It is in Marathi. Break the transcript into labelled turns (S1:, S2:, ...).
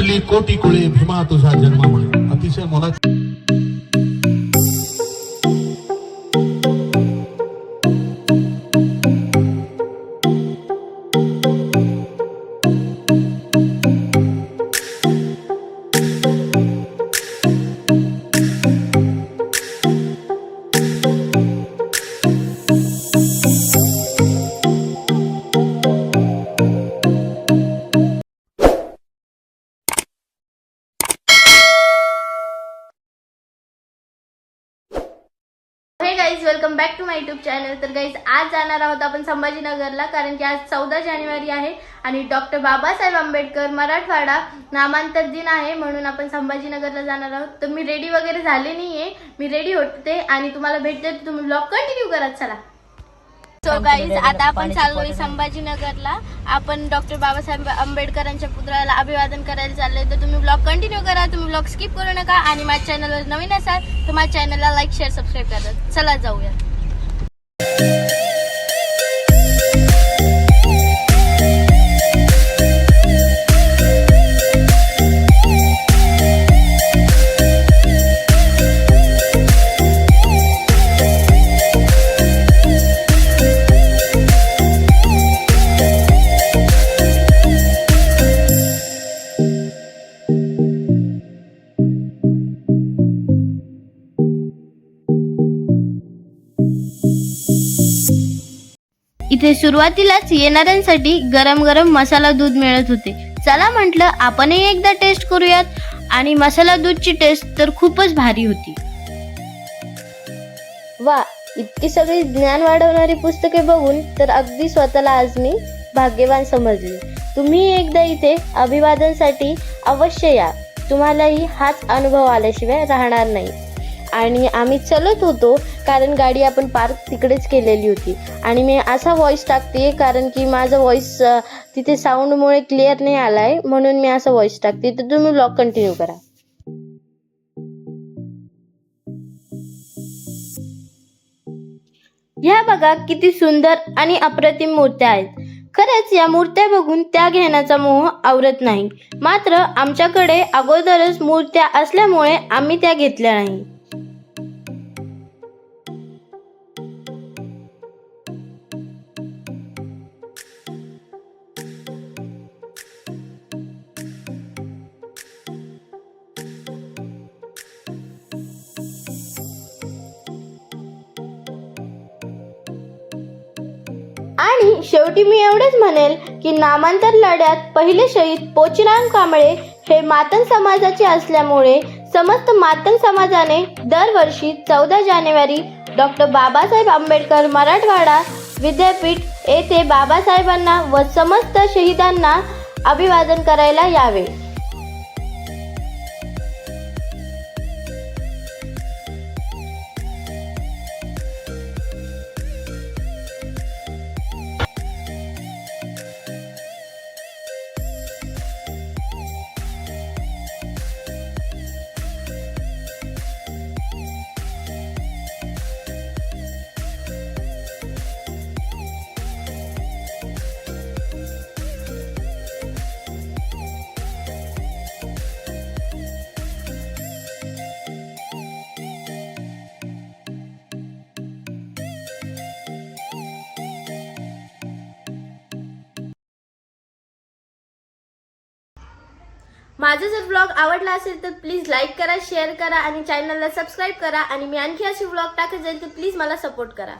S1: धरली कोटी कुळे भीमा तुझ्या जन्मामुळे. अतिशय मोलाची
S2: हे guys, welcome back to my YouTube channel. तर गाइज, आज जाणार आहोत आपण संभाजीनगरला, कारण की आज 14 जानेवारी आहे आणि डॉक्टर बाबासाहेब आंबेडकर मराठवाडा नामांतर दिन आहे, म्हणून आपण संभाजीनगरला जाणार आहोत. तर मी रेडी वगैरे झाले नाहीये, मी रेडी होते आणि तुम्हाला भेटते. तुम्ही ब्लॉग कंटिन्यू करा. चला. सो गाइज, आता आपण चाललोय संभाजीनगरला. आपण डॉक्टर बाबासाहेब आंबेडकरांच्या पुतळ्याला अभिवादन करायला चाललोय. तर तुम्ही ब्लॉग कंटिन्यू करा, तुम्ही ब्लॉग स्किप करू नका आणि माझ्या चॅनलवर नवीन असाल तर माझ्या चॅनलला लाईक शेअर सबस्क्राईब करा. चला जाऊया. इथे सुरुवातीलाच येणाऱ्यांसाठी गरम गरम मसाला दूध मिळत होते. चला म्हटलं आपणही एकदा टेस्ट करूयात आणि मसाला दूधची टेस्ट तर खूपच भारी होती. वा, इतकी सगळी ज्ञान वाढवणारी पुस्तके बघून तर अगदी स्वतःला आज मी भाग्यवान समजले. तुम्ही एकदा इथे अभिवादनासाठी अवश्य या, तुम्हालाही हाच अनुभव आल्याशिवाय राहणार नाही. आणि आम्ही चलत होतो कारण गाडी आपण पार्क तिकडेच केलेली होती. आणि मी असा व्हॉइस टाकते कारण की माझा व्हॉइस तिथे साऊंडमुळे क्लिअर नाही आलाय, म्हणून मी असा व्हॉइस टाकते. तर तुम्ही ब्लॉग कंटिन्यू करा. ह्या बघा किती सुंदर आणि अप्रतिम मूर्त्या आहेत. खरंच या मूर्त्या बघून त्या घेण्याचा मोह आवरत नाही. मात्र आमच्याकडे अगोदरच मूर्त्या असल्यामुळे आम्ही त्या घेतल्या नाही. आणि शेवटी मी एवढेच म्हणेल की नामांतर लढ्यात पहिले शहीद पोचीराम कांबळे हे मातंग समाजाचे असल्यामुळे समस्त मातंग समाजाने दरवर्षी 14 जानेवारी डॉक्टर बाबासाहेब आंबेडकर मराठवाडा विद्यापीठ येथे बाबासाहेबांना व समस्त शहीदांना अभिवादन करायला यावे. माझा जर ब्लॉग आवडला असेल तर प्लीज लाईक करा, शेअर करा आणि चॅनलला सबस्क्राईब करा. आणि मी आणखी अशी ब्लॉग टाकत जाईल तर प्लीज मला सपोर्ट करा.